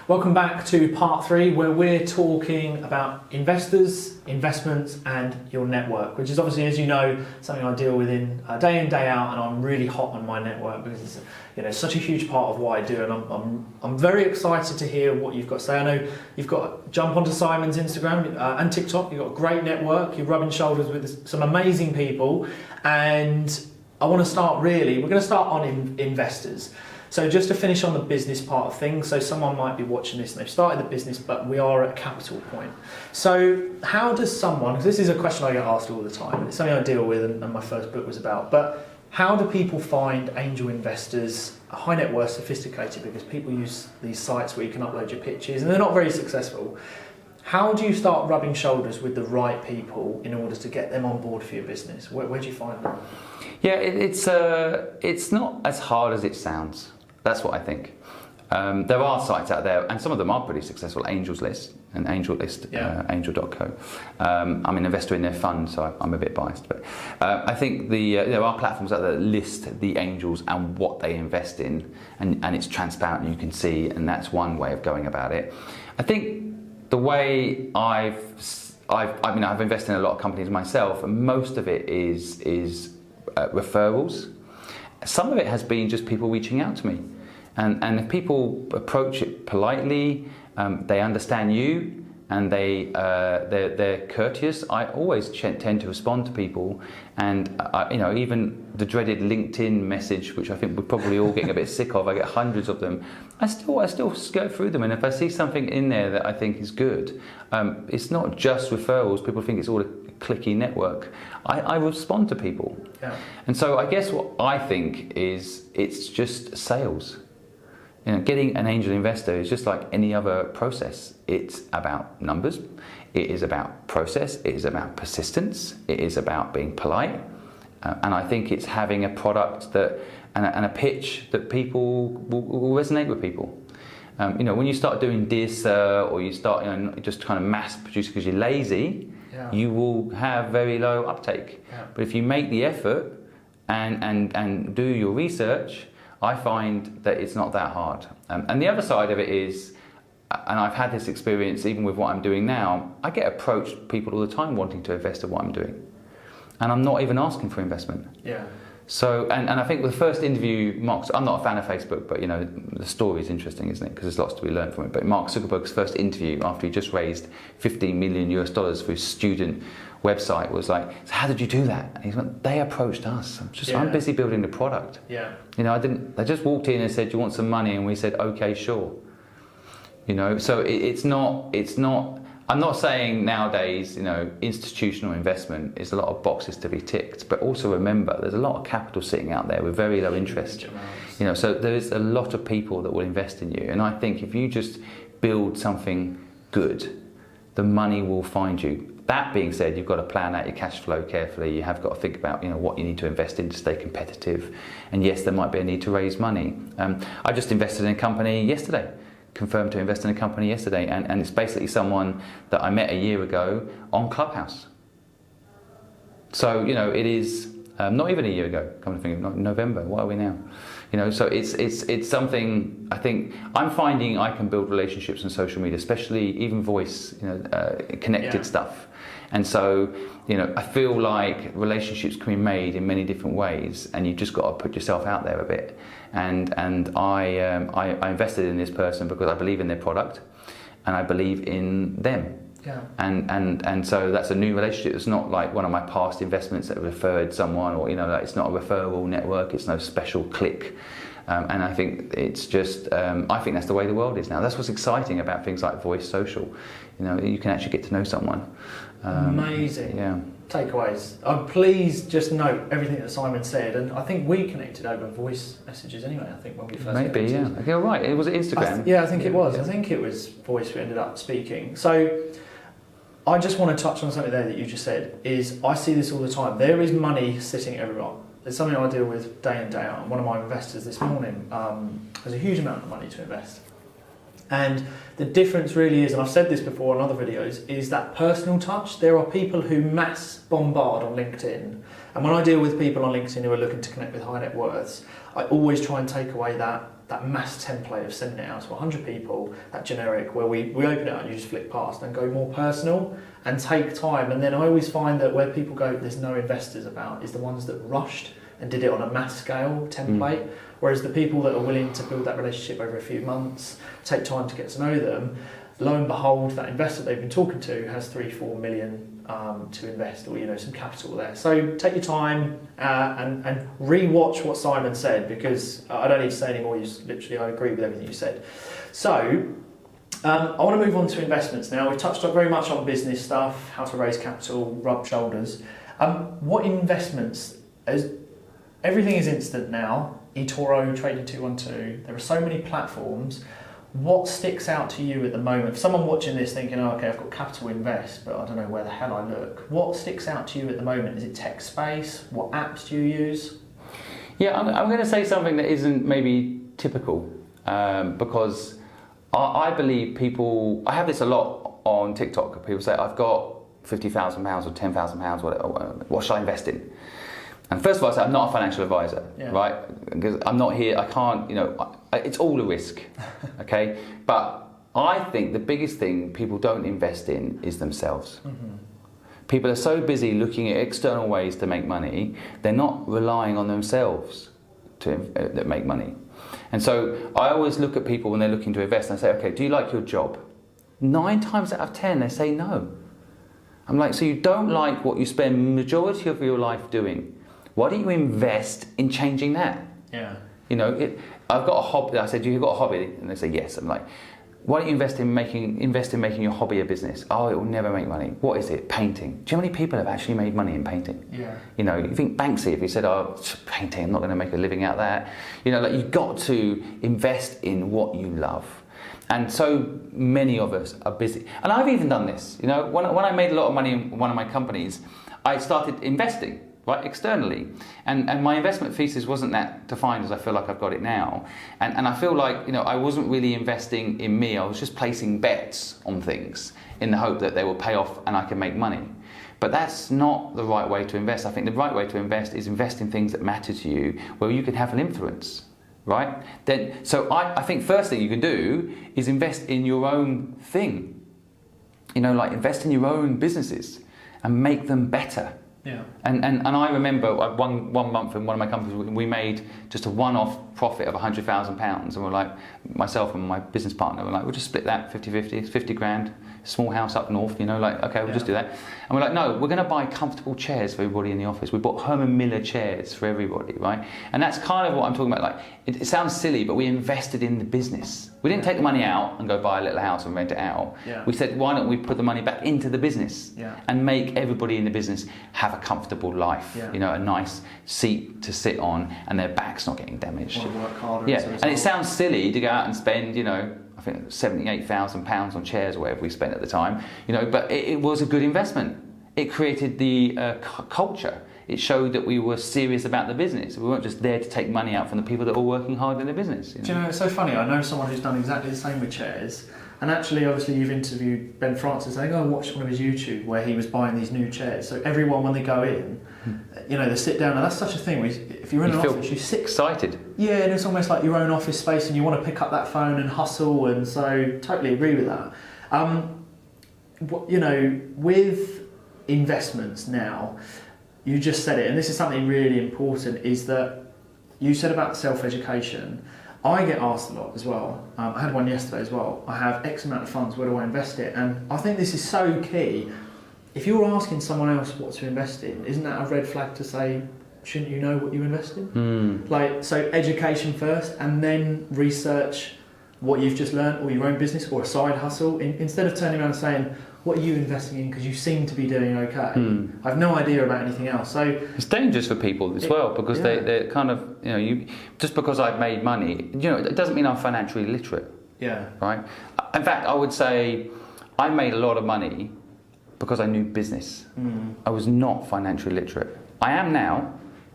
Welcome back to part 3, where we're talking about investors, investments and your network, which is obviously, as you know, something I deal with in day out, and I'm really hot on my network because it's such a huge part of what I do, and I'm very excited to hear what you've got to say. I know you've got to jump onto Simon's Instagram and TikTok. You've got a great network, you're rubbing shoulders with some amazing people, and we're going to start on investors. So just to finish on the business part of things, so someone might be watching this and they've started the business, but we are at a capital point. So how does someone, because this is a question I get asked all the time, it's something I deal with and my first book was about, but how do people find angel investors, high net worth, sophisticated, because people use these sites where you can upload your pictures and they're not very successful. How do you start rubbing shoulders with the right people in order to get them on board for your business? Where do you find them? Yeah, it's not as hard as it sounds. That's what I think. There are sites out there, and some of them are pretty successful. Angels List and Angel List, angel.co. I'm an investor in their fund, so I'm a bit biased. But I think there are platforms out there that list the angels and what they invest in, and it's transparent and you can see, and that's one way of going about it. I think the way I've invested in a lot of companies myself, and most of it is referrals. Some of it has been just people reaching out to me, and if people approach it politely, they understand you, and they're courteous. I always tend to respond to people, and even the dreaded LinkedIn message, which I think we're probably all getting a bit sick of. I get hundreds of them. I still go through them, and if I see something in there that I think is good, it's not just referrals. People think it's all a clicky network. I respond to people. Yeah. And so I guess what I think is it's just sales. Getting an angel investor is just like any other process. It's about numbers, it is about process, it is about persistence, it is about being polite, and I think it's having a product that and a pitch that people will resonate with people. When you start doing Dear Sir, or you start just kind of mass producing because you're lazy, you will have very low uptake. Yeah. But if you make the effort and do your research, I find that it's not that hard. And the other side of it is, and I've had this experience even with what I'm doing now, I get approached people all the time wanting to invest in what I'm doing. And I'm not even asking for investment. Yeah. So, and I think the first interview, I'm not a fan of Facebook, but the story is interesting, isn't it? Because there's lots to be learned from it. But Mark Zuckerberg's first interview after he just raised $15 million for his student website was like, so how did you do that? And he went, they approached us. I'm busy building the product. Yeah. They just walked in and said, do you want some money? And we said, okay, sure. So it's not, I'm not saying nowadays, institutional investment is a lot of boxes to be ticked, but also remember there's a lot of capital sitting out there with very low interest. So there is a lot of people that will invest in you, and I think if you just build something good, the money will find you. That being said, you've got to plan out your cash flow carefully. You have got to think about what you need to invest in to stay competitive, and yes, there might be a need to raise money. I just invested in a company yesterday. Confirmed to invest in a company yesterday, and it's basically someone that I met a year ago on Clubhouse. So it is not even a year ago. Come to think of it, November. What are we now? So it's something I think I'm finding I can build relationships on social media, especially even voice, connected stuff. And so I feel like relationships can be made in many different ways, and you've just got to put yourself out there a bit. And I invested in this person because I believe in their product, and I believe in them. Yeah. And so that's a new relationship. It's not like one of my past investments that referred someone, or it's not a referral network. It's no special click. And I think it's just I think that's the way the world is now. That's what's exciting about things like voice social. You can actually get to know someone. Amazing. Yeah. Takeaways. Please just note everything that Simon said, and I think we connected over voice messages anyway. I think when we first maybe connected. Yeah. Okay, all right. It was Instagram. I think it was. I think it was voice we ended up speaking. So I just want to touch on something there that you just said. Is I see this all the time. There is money sitting everywhere. It's something I deal with day in, day out. And one of my investors this morning has a huge amount of money to invest. And the difference really is, and I've said this before in other videos, is that personal touch. There are people who mass bombard on LinkedIn. And when I deal with people on LinkedIn who are looking to connect with high net worths, I always try and take away that that mass template of sending it out to 100 people, that generic, where we open it up and you just flick past, and go more personal and take time. And then I always find that where people go, there's no investors about, is the ones that rushed and did it on a mass scale template. Whereas the people that are willing to build that relationship over a few months, take time to get to know them, lo and behold, that investor they've been talking to has 3-4 million to invest, or some capital there. So take your time and re-watch what Simon said, because I don't need to say anymore. I agree with everything you said. So I want to move on to investments now. We've touched on very much on business stuff, how to raise capital, rub shoulders. What investments? Everything is instant now. eToro, Trading 212. There are so many platforms. What sticks out to you at the moment? For someone watching this thinking, oh, okay, I've got capital to invest, but I don't know where the hell I look. What sticks out to you at the moment? Is it tech space? What apps do you use? Yeah, I'm going to say something that isn't maybe typical, because I believe people, I have this a lot on TikTok. People say, I've got £50,000 or £10,000, whatever, what should I invest in? And first of all, I say I'm not a financial advisor, right? Because I'm not here, I can't, it's all a risk, okay? But I think the biggest thing people don't invest in is themselves. Mm-hmm. People are so busy looking at external ways to make money, they're not relying on themselves that make money. And so I always look at people when they're looking to invest and I say, okay, do you like your job? 9 times out of 10, they say no. I'm like, so you don't like what you spend majority of your life doing. Why don't you invest in changing that? Yeah. I've got a hobby. I said, you've got a hobby? And they say, yes. I'm like, why don't you invest in making your hobby a business? Oh, it will never make money. What is it? Painting. Do you know how many people have actually made money in painting? Yeah. You think Banksy, if he said, oh, painting, I'm not going to make a living out of that. You've got to invest in what you love. And so many of us are busy. And I've even done this. When I made a lot of money in one of my companies, I started investing. Right, externally, and my investment thesis wasn't that defined as I feel like I've got it now, and I feel like I wasn't really investing in me. I was just placing bets on things in the hope that they will pay off and I can make money. But that's not the right way to invest. I think the right way to invest is invest in things that matter to you, where you can have an influence. Right? So I think first thing you can do is invest in your own thing. Invest in your own businesses and make them better. Yeah. And I remember one month in one of my companies, we made just a one-off profit of £100,000, and we're like, myself and my business partner were like, we'll just split that 50-50, it's 50 grand, small house up north, okay, we'll just do that. And we're like, no, we're going to buy comfortable chairs for everybody in the office. We bought Herman Miller chairs for everybody, right? And that's kind of what I'm talking about. It sounds silly, but we invested in the business. We didn't take the money out and go buy a little house and rent it out. Yeah. We said, why don't we put the money back into the business and make everybody in the business have a comfortable life, a nice seat to sit on and their back's not getting damaged. Work harder. Yeah, and it sounds silly to go out and spend, I think £78,000 on chairs or whatever we spent at the time, but it was a good investment. It created the culture. It showed that we were serious about the business. We weren't just there to take money out from the people that were working hard in the business. Do you know, it's so funny. I know someone who's done exactly the same with chairs. And actually, obviously, you've interviewed Ben Francis. I think I watched one of his YouTube where he was buying these new chairs. So everyone, when they go in, they sit down. And that's such a thing. If you're in an office, you sit excited. Yeah, and it's almost like your own office space, and you want to pick up that phone and hustle. And so, totally agree with that. With investments now, you just said it, and this is something really important, is that you said about self-education. I get asked a lot as well. I had one yesterday as well. I have X amount of funds, where do I invest it? And I think this is so key. If you're asking someone else what to invest in, isn't that a red flag to say, shouldn't you know what you invest in? So education first, and then research what you've just learned, or your own business, or a side hustle, instead of turning around and saying, what are you investing in because you seem to be doing okay? I have no idea about anything else. So it's dangerous for people as well, because they're kind of, just because I've made money, it doesn't mean I'm financially literate. Yeah. Right? In fact, I would say I made a lot of money because I knew business. I was not financially literate. I am now,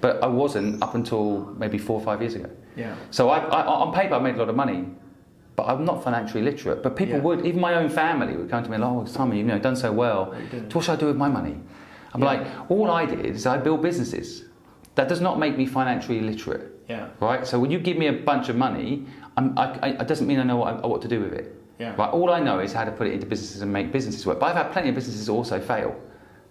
but I wasn't up until maybe 4 or 5 years ago. Yeah. So I on paper I made a lot of money, but I'm not financially literate. But people would, even my own family would come to me, like, oh, Simon, you've done so well. What should I do with my money? I'm like, all I did is I built businesses. That does not make me financially literate. Yeah. Right. So when you give me a bunch of money, it doesn't mean I know what to do with it. Yeah. Right. All I know is how to put it into businesses and make businesses work. But I've had plenty of businesses also fail,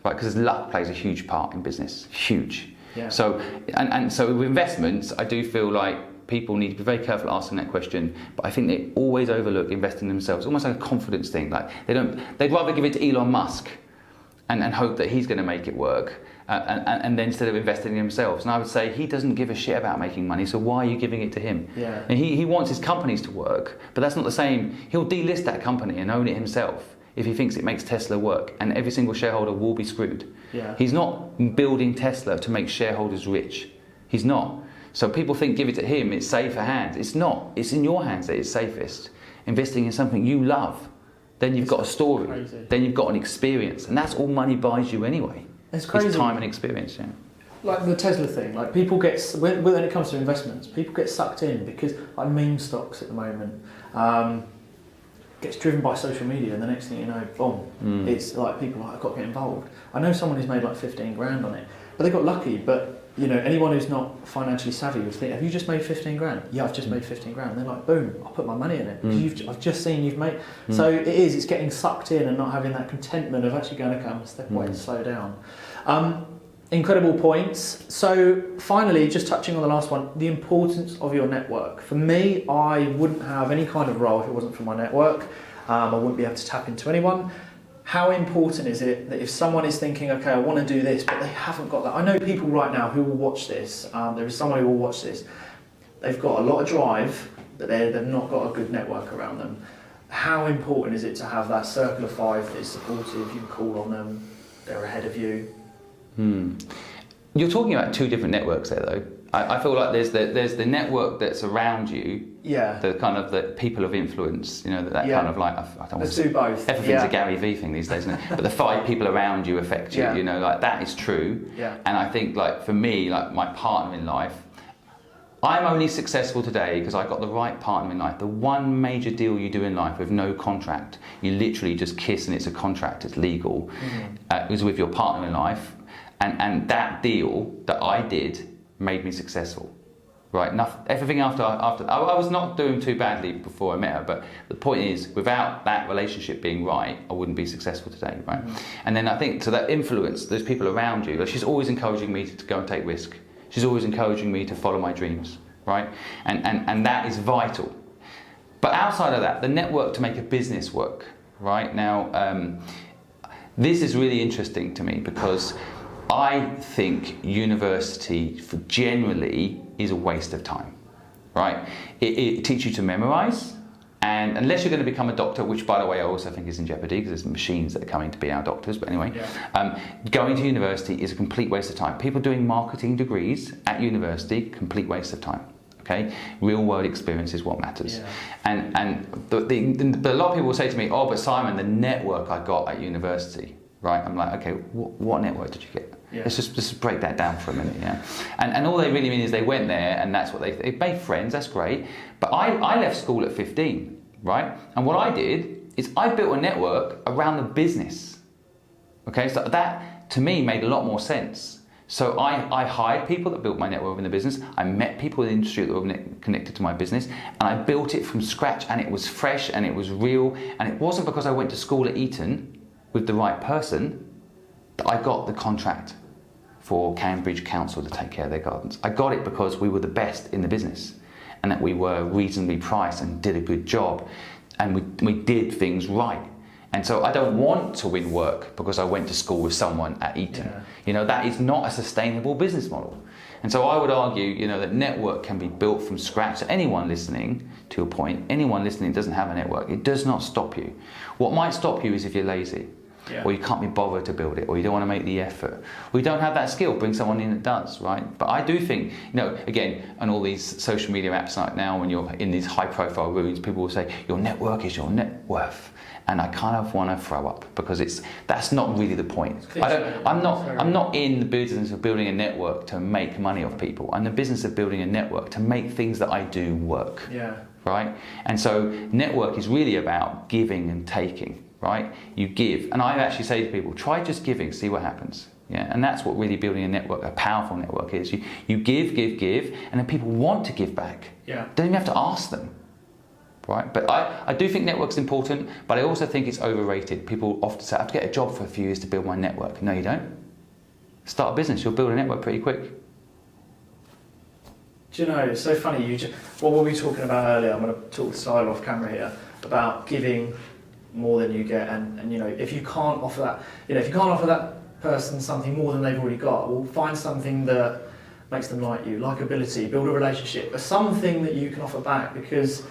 right? Because luck plays a huge part in business. Huge. Yeah. So and so with investments, I do feel like people need to be very careful asking that question. But I think they always overlook investing in themselves, almost like a confidence thing. Like they'd rather give it to Elon Musk and hope that he's going to make it work. And then instead of investing in themselves. And I would say he doesn't give a shit about making money, so why are you giving it to him? Yeah. And he wants his companies to work, but that's not the same. He'll delist that company and own it himself if he thinks it makes Tesla work, and every single shareholder will be screwed. Yeah. He's not building Tesla to make shareholders rich. He's not. So people think give it to him, it's safer hands. It's not. It's in your hands that it's safest. Investing in something you love, then you've got a story, crazy. Then you've got an experience, and that's all money buys you anyway. It's crazy. It's time and experience, yeah. Like the Tesla thing, like people get, when it comes to investments, people get sucked in because like meme stocks at the moment gets driven by social media, and the next thing you know, boom, it's like people are like, I've got to get involved. I know someone who's made like 15 grand on it, but they got lucky. But you know, anyone who's not financially savvy would think, have you just made 15 grand? Yeah, I've just made 15 grand. And they're like, boom, I'll put my money in it. Because I've just seen you've made. So it's getting sucked in and not having that contentment of actually going to come step away and slow down. Incredible points. So finally, just touching on the last one, the importance of your network. For me, I wouldn't have any kind of role if it wasn't for my network. I wouldn't be able to tap into anyone. How important is it that if someone is thinking, okay, I want to do this, but they haven't got that? I know people right now who will watch this. There is someone who will watch this. They've got a lot of drive, but they've not got a good network around them. How important is it to have that circle of five that is supportive? You can call on them. They're ahead of you. You're talking about two different networks there, though. I feel like there's the network that's around you. Yeah. The kind of the people of influence, you know, that kind of like, I don't want Let's to do both. Everything's a Gary Vee thing these days, isn't it? But the 5 people around you affect you, you know, like that is true. Yeah. And I think like for me, like my partner in life, I'm only successful today because I got the right partner in life. The one major deal you do in life with no contract, you literally just kiss and it's a contract, it's legal, is with your partner in life. And that deal that I did made me successful, right? Everything after I was not doing too badly before I met her, but the point is, without that relationship being right, I wouldn't be successful today, right? And then I think so that influence, those people around you, like she's always encouraging me to go and take risk. She's always encouraging me to follow my dreams, right? And that is vital. But outside of that, the network to make a business work, right? Now, this is really interesting to me because I think university for generally is a waste of time, right? It teaches you to memorize, and unless you're going to become a doctor, which by the way I also think is in jeopardy because there's machines that are coming to be our doctors, but anyway, going to university is a complete waste of time. People doing marketing degrees at university, complete waste of time. Okay, real world experience is what matters. And a lot of people will say to me, oh, but Simon, the network I got at university, right? I'm like, okay, what network did you get? Let's just break that down for a minute, And all they really mean is they went there and that's what they made friends, that's great. But I left school at 15, right? And what I did is I built a network around the business. Okay, so that to me made a lot more sense. So I hired people that built my network within the business. I met people in the industry that were connected to my business, and I built it from scratch, and it was fresh and it was real. And it wasn't because I went to school at Eton with the right person that I got the contract for Cambridge Council to take care of their gardens. I got it because we were the best in the business and that we were reasonably priced and did a good job and we did things right. And so I don't want to win work because I went to school with someone at Eton. You know, that is not a sustainable business model. And so I would argue, you know, that network can be built from scratch. So anyone listening, to your point, anyone listening doesn't have a network, it does not stop you. What might stop you is if you're lazy. Or you can't be bothered to build it, or you don't want to make the effort, or you don't have that skill, bring someone in that does, right? But I do think, you know, again, on all these social media apps like now, when you're in these high profile rooms, people will say, your network is your net worth. And I kind of want to throw up because that's not really the point. I'm not in the business of building a network to make money off people. I'm in the business of building a network to make things that I do work. Right? And so network is really about giving and taking. Right? You give, and I actually say to people, try just giving, see what happens. Yeah, and that's what really building a network, a powerful network is. You give, and then people want to give back. Yeah. Don't even have to ask them, right? But I do think network's important, but I also think it's overrated. People often say, I have to get a job for a few years to build my network. No, you don't. Start a business, you'll build a network pretty quick. Do you know, it's so funny, what were we talking about earlier? I'm going to talk to Sile off camera here, about giving more than you get, and you know, if you can't offer that, you know, if you can't offer that person something more than they've already got, well, find something that makes them like you, likability, build a relationship, but something that you can offer back, because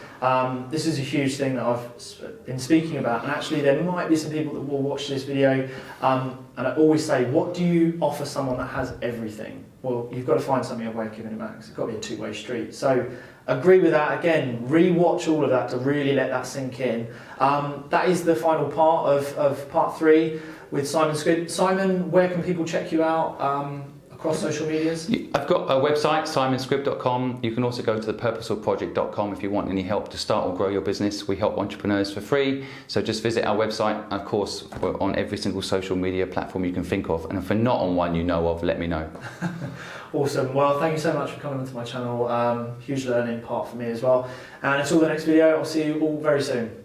this is a huge thing that I've been speaking about, and actually there might be some people that will watch this video, and I always say, what do you offer someone that has everything? Well, you've got to find something, a way of giving it back. It's got to be a two-way street. So agree with that. Again, re-watch all of that to really let that sink in. That is the final part of part 3 with Simon Squibb. Simon, where can people check you out across social medias? I've got a website, simonsquibb.com. You can also go to thepurposefulproject.com if you want any help to start or grow your business. We help entrepreneurs for free. So just visit our website. Of course, we're on every single social media platform you can think of. And if we're not on one you know of, let me know. Awesome. Well, thank you so much for coming onto my channel. Huge learning part for me as well. And until the next video, I'll see you all very soon.